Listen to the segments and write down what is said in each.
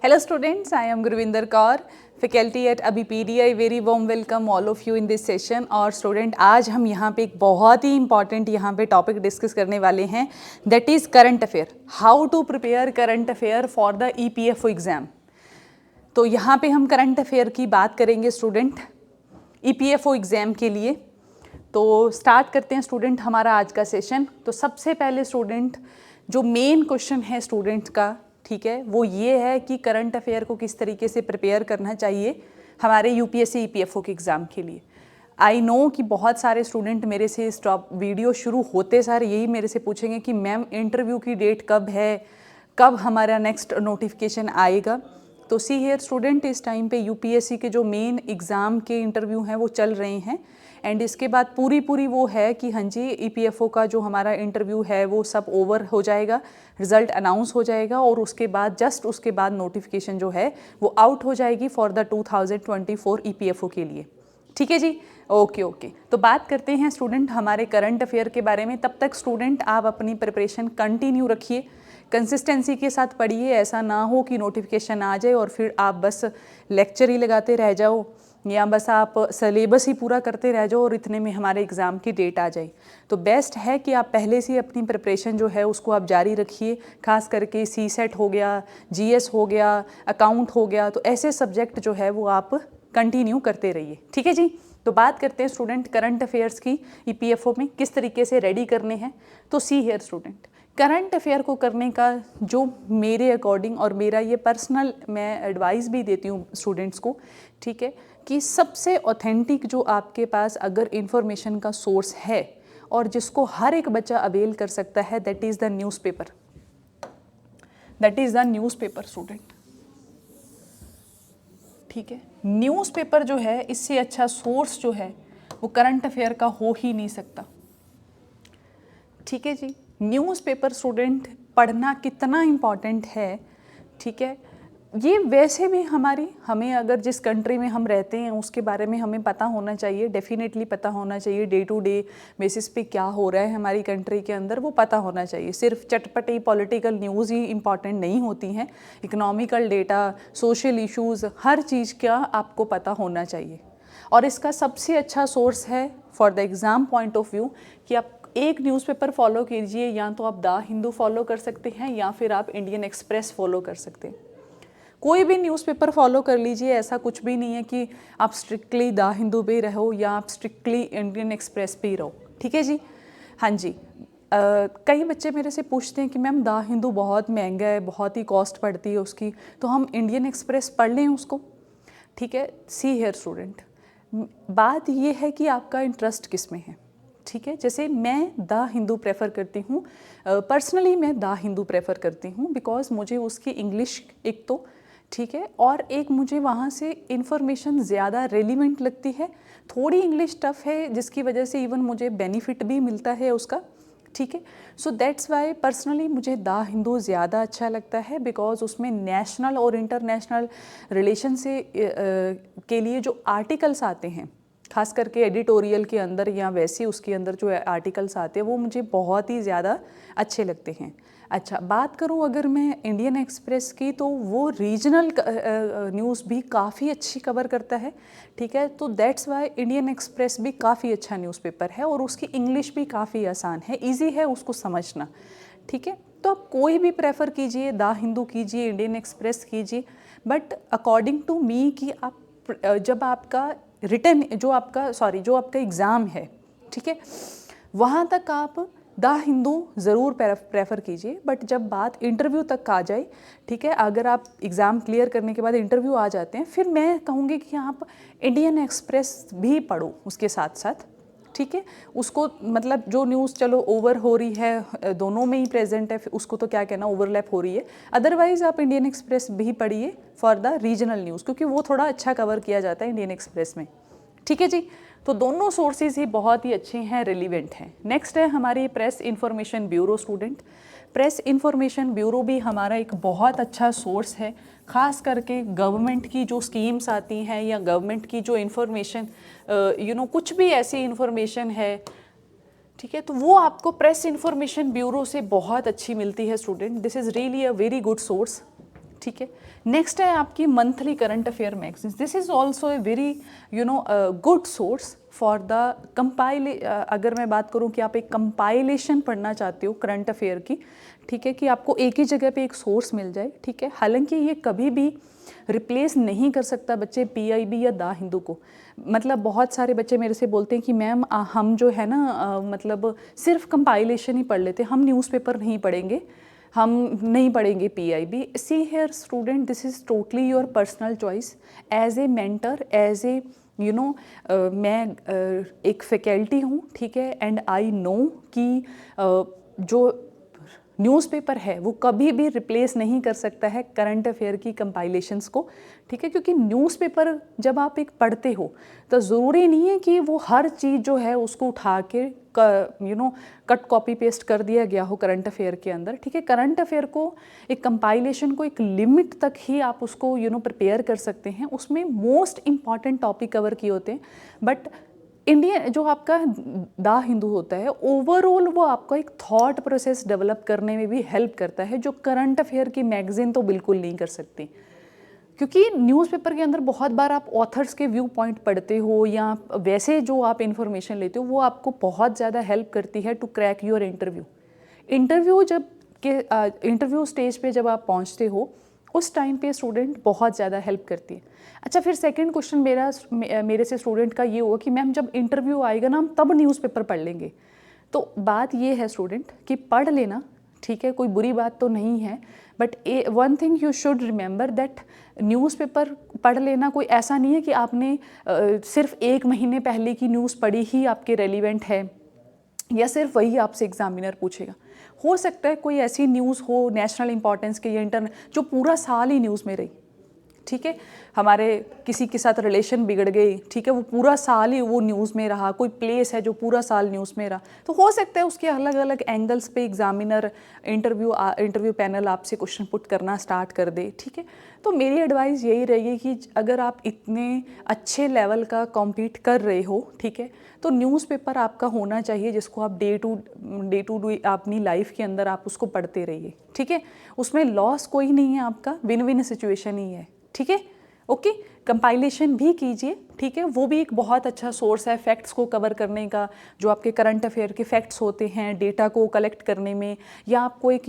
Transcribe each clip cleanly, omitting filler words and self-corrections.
Hello students, I am Gurvinder Kaur, faculty at ABPD. I very warm welcome all of you in this session. और student आज हम यहाँ पे एक बहुत ही इंपॉर्टेंट यहाँ पे टॉपिक डिस्कस करने वाले हैं, that is current affair. How to prepare current affair for the EPFO exam. तो यहाँ पे हम करंट अफेयर की बात करेंगे स्टूडेंट EPFO एग्ज़ाम के लिए. तो स्टार्ट करते हैं स्टूडेंट हमारा आज का सेशन. तो सबसे पहले स्टूडेंट जो मेन क्वेश्चन है स्टूडेंट का, ठीक है, वो ये है कि करंट अफेयर को किस तरीके से प्रिपेयर करना चाहिए हमारे UPSC EPFO के एग्ज़ाम के लिए. आई नो कि बहुत सारे स्टूडेंट मेरे से स्टॉप वीडियो शुरू होते सारे यही मेरे से पूछेंगे कि मैम इंटरव्यू की डेट कब है, कब हमारा नेक्स्ट नोटिफिकेशन आएगा. तो सी हेयर स्टूडेंट, इस टाइम पे UPSC के जो मेन एग्ज़ाम के इंटरव्यू हैं वो चल रहे हैं एंड इसके बाद पूरी वो है कि हाँ जी EPFO का जो हमारा इंटरव्यू है वो सब ओवर हो जाएगा, रिज़ल्ट अनाउंस हो जाएगा और उसके बाद जस्ट उसके बाद नोटिफिकेशन जो है वो आउट हो जाएगी फॉर द 2024 EPFO के लिए. ठीक है जी, ओके. तो बात करते हैं स्टूडेंट हमारे करंट अफेयर के बारे में. तब तक स्टूडेंट आप अपनी प्रिपरेशन कंटिन्यू रखिए, कंसिस्टेंसी के साथ पढ़िए. ऐसा ना हो कि नोटिफिकेशन आ जाए और फिर आप बस लेक्चर ही लगाते रह जाओ या बस आप सिलेबस ही पूरा करते रह जाओ और इतने में हमारे एग्ज़ाम की डेट आ जाए. तो बेस्ट है कि आप पहले से अपनी प्रिपरेशन जो है उसको आप जारी रखिए. खास करके CSET हो गया, GS हो गया, अकाउंट हो गया, तो ऐसे सब्जेक्ट जो है वो आप कंटिन्यू करते रहिए. ठीक है जी. तो बात करते हैं स्टूडेंट करंट अफेयर्स की EPFO में किस तरीके से रेडी करने हैं. तो सी हेयर स्टूडेंट, करंट अफेयर को करने का जो मेरे अकॉर्डिंग और मेरा ये पर्सनल मैं एडवाइस भी देती हूँ स्टूडेंट्स को, ठीक है, कि सबसे ऑथेंटिक जो आपके पास अगर इंफॉर्मेशन का सोर्स है और जिसको हर एक बच्चा अवेल कर सकता है, that is the newspaper. That is the newspaper student. ठीक है, न्यूज़पेपर जो है इससे अच्छा सोर्स जो है वो करंट अफेयर का हो ही नहीं सकता. ठीक है जी. न्यूज़पेपर स्टूडेंट पढ़ना कितना इम्पॉर्टेंट है, ठीक है, ये वैसे भी हमें अगर जिस कंट्री में हम रहते हैं उसके बारे में हमें पता होना चाहिए, डेफिनेटली पता होना चाहिए. डे टू डे बेसिस पे क्या हो रहा है हमारी कंट्री के अंदर वो पता होना चाहिए. सिर्फ चटपटी पॉलिटिकल न्यूज़ ही इम्पॉर्टेंट नहीं होती हैं. इकोनॉमिकल डेटा, सोशल इश्यूज़, हर चीज़ का आपको पता होना चाहिए. और इसका सबसे अच्छा सोर्स है for the exam point of view कि आप एक न्यूज़पेपर फॉलो कीजिए. या तो आप द हिंदू फॉलो कर सकते हैं या फिर आप इंडियन एक्सप्रेस फॉलो कर सकते हैं. कोई भी न्यूज़पेपर फॉलो कर लीजिए. ऐसा कुछ भी नहीं है कि आप स्ट्रिक्टली द हिंदू पे रहो या आप स्ट्रिक्टली इंडियन एक्सप्रेस पे ही रहो. ठीक है जी. हाँ जी. कई बच्चे मेरे से पूछते हैं कि मैम द हिंदू बहुत महंगा है, बहुत ही कॉस्ट पड़ती है उसकी, तो हम इंडियन एक्सप्रेस पढ़ लें उसको. ठीक है. सी हेयर स्टूडेंट, बात ये है कि आपका इंटरेस्ट किस में है. ठीक है. जैसे मैं द हिंदू प्रेफर करती हूँ, पर्सनली मैं द हिंदू प्रेफर करती हूँ बिकॉज मुझे उसकी इंग्लिश एक तो ठीक है और एक मुझे वहाँ से इंफॉर्मेशन ज़्यादा रेलिवेंट लगती है. थोड़ी इंग्लिश टफ है जिसकी वजह से इवन मुझे बेनिफिट भी मिलता है उसका. ठीक है. सो दैट्स वाई पर्सनली मुझे द हिंदू ज़्यादा अच्छा लगता है बिकॉज उसमें नेशनल और इंटरनेशनल रिलेशन से के लिए जो आर्टिकल्स आते हैं, खास करके एडिटोरियल के अंदर या वैसे उसके अंदर जो आर्टिकल्स आते हैं वो मुझे बहुत ही ज़्यादा अच्छे लगते हैं. अच्छा, बात करूँ अगर मैं इंडियन एक्सप्रेस की, तो वो रीजनल न्यूज़ भी काफ़ी अच्छी कवर करता है. ठीक है. तो दैट्स वाई इंडियन एक्सप्रेस भी काफ़ी अच्छा न्यूज़पेपर है और उसकी इंग्लिश भी काफ़ी आसान है, इजी है उसको समझना. ठीक है. तो आप कोई भी प्रेफर कीजिए, द हिंदू कीजिए, इंडियन एक्सप्रेस कीजिए, बट अकॉर्डिंग टू मी कि आप जब आपका रिटन जो आपका एग्ज़ाम है, ठीक है, वहाँ तक आप द हिंदू ज़रूर प्रेफर कीजिए. बट जब बात इंटरव्यू तक आ जाए, ठीक है, अगर आप एग्ज़ाम क्लियर करने के बाद इंटरव्यू आ जाते हैं, फिर मैं कहूँगी कि आप इंडियन एक्सप्रेस भी पढ़ो उसके साथ साथ. ठीक है. उसको मतलब जो न्यूज़ चलो ओवर हो रही है दोनों में ही प्रेजेंट है, उसको तो क्या कहना, ओवरलैप हो रही है. अदरवाइज़ आप इंडियन एक्सप्रेस भी पढ़िए फॉर द रीजनल न्यूज़ क्योंकि वो थोड़ा अच्छा कवर किया जाता है इंडियन एक्सप्रेस में. ठीक है जी. तो दोनों सोर्सेज ही बहुत ही अच्छे हैं, रिलीवेंट हैं. नेक्स्ट है हमारी press information bureau student. Press information bureau भी हमारा एक बहुत अच्छा सोर्स है, ख़ास करके गवर्नमेंट की जो स्कीम्स आती हैं या गवर्नमेंट की जो इन्फॉर्मेशन कुछ भी ऐसी इन्फॉर्मेशन है, ठीक है, तो वो आपको प्रेस इन्फॉर्मेशन ब्यूरो से बहुत अच्छी मिलती है student. This is really a very good source. ठीक है। नेक्स्ट है आपकी monthly current affair magazine. This is also a very good source for the अगर मैं बात करूं कि आप एक कंपाइलेशन पढ़ना चाहते हो करंट अफेयर की, ठीक है, कि आपको एक ही जगह पे एक सोर्स मिल जाए, ठीक है। हालांकि ये कभी भी रिप्लेस नहीं कर सकता बच्चे पीआईबी या द हिंदू को। मतलब बहुत सारे बच्चे मेरे से बोलते हैं कि मैम हम जो है ना मतलब सिर्फ कंपाइलेशन ही पढ़ लेते, हम न्यूज़पेपर नहीं पढ़ेंगे, हम नहीं पढ़ेंगे PIB. See here student, this is totally your personal choice. As a mentor, as a मैं एक फैकल्टी हूँ, ठीक है, एंड आई नो कि जो न्यूज़पेपर है वो कभी भी रिप्लेस नहीं कर सकता है करंट अफेयर की कंपाइलेशंस को, ठीक है। क्योंकि न्यूज़पेपर जब आप एक पढ़ते हो तो ज़रूरी नहीं है कि वो हर चीज़ जो है उसको उठा के कट कॉपी पेस्ट कर दिया गया हो करंट अफेयर के अंदर, ठीक है। करंट अफेयर को एक कंपाइलेशन को एक लिमिट तक ही आप उसको प्रिपेयर कर सकते हैं। उसमें मोस्ट इम्पॉर्टेंट टॉपिक कवर किए होते हैं, बट इंडिया जो आपका द हिंदू होता है ओवरऑल वो आपका एक थॉट प्रोसेस डेवलप करने में भी हेल्प करता है, जो करंट अफेयर की मैगजीन तो बिल्कुल नहीं कर सकती। क्योंकि न्यूज़पेपर के अंदर बहुत बार आप ऑथर्स के व्यू पॉइंट पढ़ते हो या वैसे जो आप इन्फॉर्मेशन लेते हो वो आपको बहुत ज़्यादा हेल्प करती है to crack your interview interview stage पे जब आप पहुंचते हो उस टाइम पे स्टूडेंट बहुत ज़्यादा हेल्प करती है। अच्छा, फिर सेकंड क्वेश्चन मेरे से स्टूडेंट का ये हुआ कि मैम जब इंटरव्यू आएगा ना हम तब न्यूज़पेपर पढ़ लेंगे। तो बात ये है स्टूडेंट कि पढ़ लेना, ठीक है, कोई बुरी बात तो नहीं है, but one thing you should remember that newspaper पढ़ लेना कोई ऐसा नहीं है कि आपने सिर्फ 1 महीने पहले की न्यूज़ पढ़ी ही आपके रेलिवेंट है या सिर्फ वही आपसे एग्जामिनर पूछेगा। हो सकता है कोई ऐसी न्यूज़ हो नेशनल इंपॉर्टेंस के या जो पूरा साल ही न्यूज़ में रही, ठीक है। हमारे किसी के साथ रिलेशन बिगड़ गई, ठीक है, वो पूरा साल ही वो न्यूज़ में रहा। कोई प्लेस है जो पूरा साल न्यूज़ में रहा, तो हो सकता है उसके अलग अलग एंगल्स पे एग्जामिनर इंटरव्यू पैनल आपसे क्वेश्चन पुट करना स्टार्ट कर दे, ठीक है। तो मेरी एडवाइस यही रहेगी कि अगर आप इतने अच्छे लेवल का कॉम्पीट कर रहे हो, ठीक है, तो न्यूज़पेपर आपका होना चाहिए जिसको आप डे टू डे अपनी लाइफ के अंदर आप उसको पढ़ते रहिए, ठीक है। उसमें लॉस कोई नहीं है, आपका विन विन सिचुएशन ही है, ठीक है। ओके, कंपाइलेशन भी कीजिए, ठीक है, वो भी एक बहुत अच्छा सोर्स है फैक्ट्स को कवर करने का। जो आपके करंट अफेयर के फैक्ट्स होते हैं, डेटा को कलेक्ट करने में या आपको एक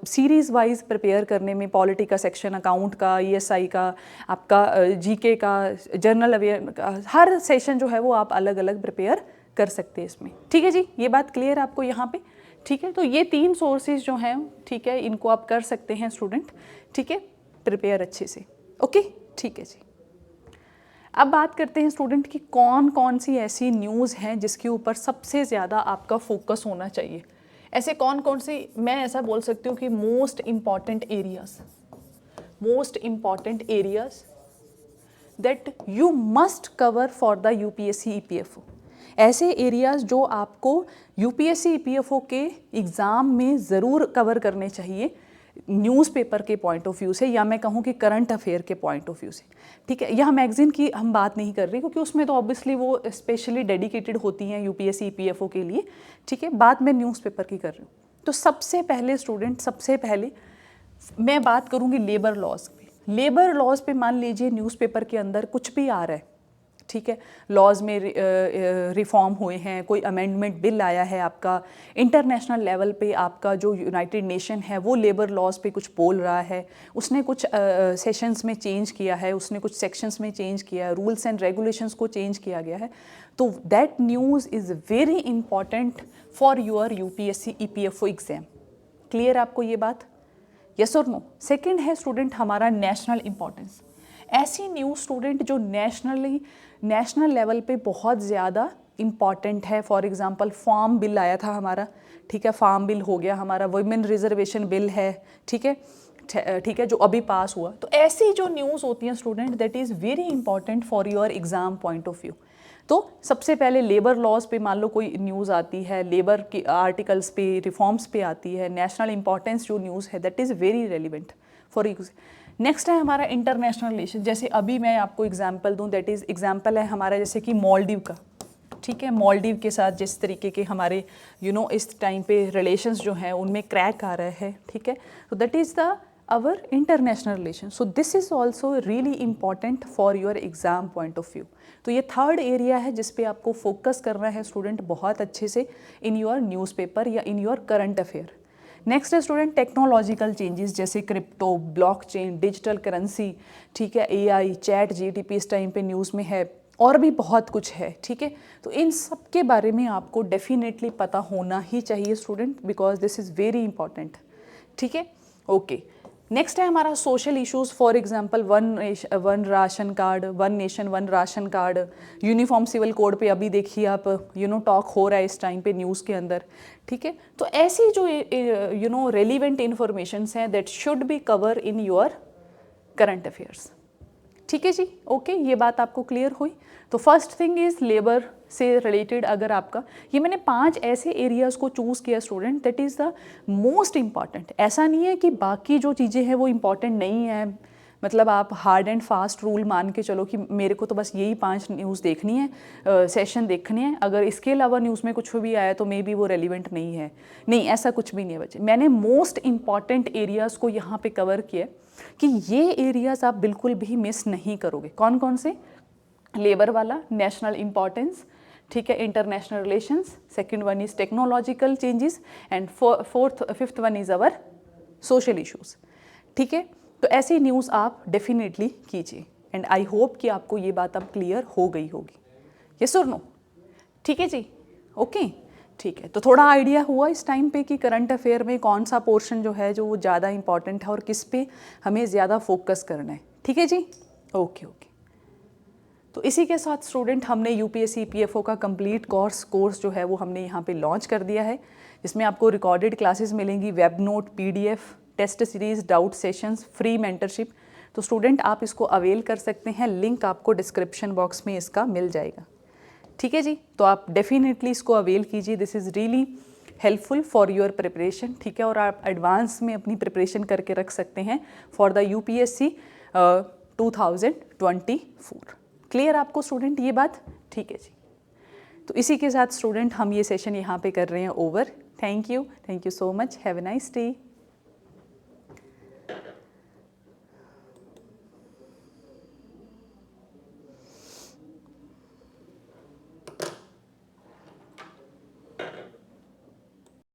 सीरीज़ वाइज प्रिपेयर करने में, पॉलिटी का सेक्शन, अकाउंट का, ESI का, आपका GK का, जनरल अवेयर का, हर सेशन जो है वो आप अलग अलग प्रिपेयर कर सकते हैं इसमें, ठीक है जी। ये बात क्लियर आपको यहाँ पे, ठीक है। तो ये 3 सोर्सेज जो हैं, ठीक है, इनको आप कर सकते हैं स्टूडेंट, ठीक है, प्रिपेयर अच्छे से। ओके, ठीक है जी। अब बात करते हैं स्टूडेंट कि कौन कौन सी ऐसी न्यूज़ हैं जिसके ऊपर सबसे ज़्यादा आपका फोकस होना चाहिए। ऐसे कौन कौन सी, मैं ऐसा बोल सकती हूँ कि most important areas that you must cover for the UPSC EPFO। ऐसे एरियाज़ जो आपको UPSC EPFO के एग्ज़ाम में ज़रूर कवर करने चाहिए न्यूज़पेपर के पॉइंट ऑफ व्यू से, या मैं कहूँ कि करंट अफेयर के पॉइंट ऑफ व्यू से, ठीक है। यहाँ मैगज़ीन की हम बात नहीं कर रही क्योंकि उसमें तो ऑब्वियसली वो स्पेशली डेडिकेटेड होती हैं UPSC EPFO के लिए, ठीक है। बात मैं न्यूज़पेपर की कर रही हूँ। तो सबसे पहले मैं बात करूँगी लेबर लॉज पे। लेबर लॉज पे मान लीजिए न्यूज़पेपर के अंदर कुछ भी आ रहा है, ठीक है, लॉज में रिफॉर्म हुए हैं, कोई अमेंडमेंट बिल आया है आपका, इंटरनेशनल लेवल पे आपका जो यूनाइटेड नेशन है वो लेबर लॉज पे कुछ बोल रहा है, उसने कुछ सेशंस में चेंज किया है, उसने कुछ सेक्शंस में चेंज किया है, रूल्स एंड रेगुलेशंस को चेंज किया गया है, तो that news is very important for your UPSC EPFO exam. Clear आपको ये बात, यस और नो? सेकेंड है स्टूडेंट हमारा नेशनल इम्पॉर्टेंस। ऐसी न्यूज़ स्टूडेंट जो नेशनल लेवल पे बहुत ज़्यादा इम्पॉर्टेंट है। फॉर एग्जांपल फार्म बिल आया था हमारा, ठीक है, फार्म बिल हो गया हमारा, वुमेन रिजर्वेशन बिल है, ठीक है, जो अभी पास हुआ। तो ऐसी जो न्यूज़ होती हैं student that is very important for your exam point of view. तो सबसे पहले लेबर लॉज पे मान लो कोई न्यूज़ आती है, लेबर की आर्टिकल्स पे, रिफॉर्म्स पे आती है, नेशनल इंपॉर्टेंस जो न्यूज़ है that is very relevant for. Next है हमारा इंटरनेशनल रिलेशन। जैसे अभी मैं आपको एग्जांपल दूं, दैट इज़ एग्जांपल है हमारा जैसे कि मालदीव का, ठीक है। मालदीव के साथ जिस तरीके के हमारे इस टाइम पे रिलेशंस जो हैं उनमें क्रैक आ रहा है, ठीक है। तो that is the our international relations. So this is also really important for your exam point of view. तो ये थर्ड एरिया है जिस पे आपको फोकस करना है स्टूडेंट बहुत अच्छे से इन योर न्यूज़पेपर या in your current affair. Next है स्टूडेंट टेक्नोलॉजिकल चेंजेस जैसे क्रिप्टो, ब्लॉकचेन, डिजिटल करेंसी, ठीक है, एआई, चैट जीटीपी इस टाइम पे न्यूज़ में है, और भी बहुत कुछ है. ठीक है, तो इन सब के बारे में आपको डेफिनेटली पता होना ही चाहिए student, because this is very important. ठीक है, ओके. नेक्स्ट है हमारा social issues. For example one ration card, one nation one ration card, uniform civil code पे अभी देखिए आप टॉक हो रहा है इस टाइम पे न्यूज़ के अंदर. ठीक है, तो ऐसी जो रेलिवेंट इंफॉर्मेशंस हैं that should be cover in your current affairs. ठीक है जी, ओके, ये बात आपको क्लियर हुई. तो फर्स्ट थिंग इज़ लेबर से रिलेटेड अगर आपका, ये मैंने 5 ऐसे एरियाज़ को चूज़ किया student that is the most important. ऐसा नहीं है कि बाकी जो चीज़ें हैं वो इम्पॉर्टेंट नहीं है, मतलब आप हार्ड एंड फास्ट रूल मान के चलो कि मेरे को तो बस यही 5 न्यूज़ देखनी है, सेशन देखने हैं, अगर इसके अलावा न्यूज़ में कुछ भी आया तो मे बी वो रेलिवेंट नहीं है. नहीं, ऐसा कुछ भी नहीं है बच्चे. मैंने मोस्ट इम्पॉर्टेंट एरियाज़ को यहाँ पे कवर किया कि ये एरियाज़ आप बिल्कुल भी मिस नहीं करोगे. कौन कौन से? लेबर वाला, नेशनल इम्पॉर्टेंस, ठीक है, international relations, second one is technological changes, and fifth one is our social issues. ठीक है, तो ऐसी न्यूज़ आप डेफिनेटली कीजिए, एंड आई होप कि आपको ये बात अब क्लियर हो गई होगी. यस और नो? ठीक है जी, ओके. ठीक है, तो थोड़ा आइडिया हुआ इस टाइम पे कि करंट अफेयर में कौन सा पोर्शन जो है जो वो ज़्यादा इंपॉर्टेंट है और किस पे हमें ज़्यादा फोकस करना है. ठीक है जी, ओके ओके. तो इसी के साथ स्टूडेंट हमने यूपीएससी पीएफओ का कंप्लीट कोर्स जो है वो हमने यहाँ पे लॉन्च कर दिया है, जिसमें आपको रिकॉर्डेड क्लासेस मिलेंगी, web note, PDF, test series, doubt sessions, free mentorship. तो स्टूडेंट आप इसको अवेल कर सकते हैं, लिंक आपको डिस्क्रिप्शन बॉक्स में इसका मिल जाएगा. ठीक है जी, तो आप डेफिनेटली इसको अवेल कीजिए. This is really helpful for your preparation. ठीक है, और आप एडवांस में अपनी प्रिपरेशन करके रख सकते हैं फॉर द यूपीएससी 2024. क्लियर आपको स्टूडेंट ये बात? ठीक है जी. तो इसी के साथ स्टूडेंट हम ये सेशन यहाँ पे कर रहे हैं over. Thank you so much. Have a nice day.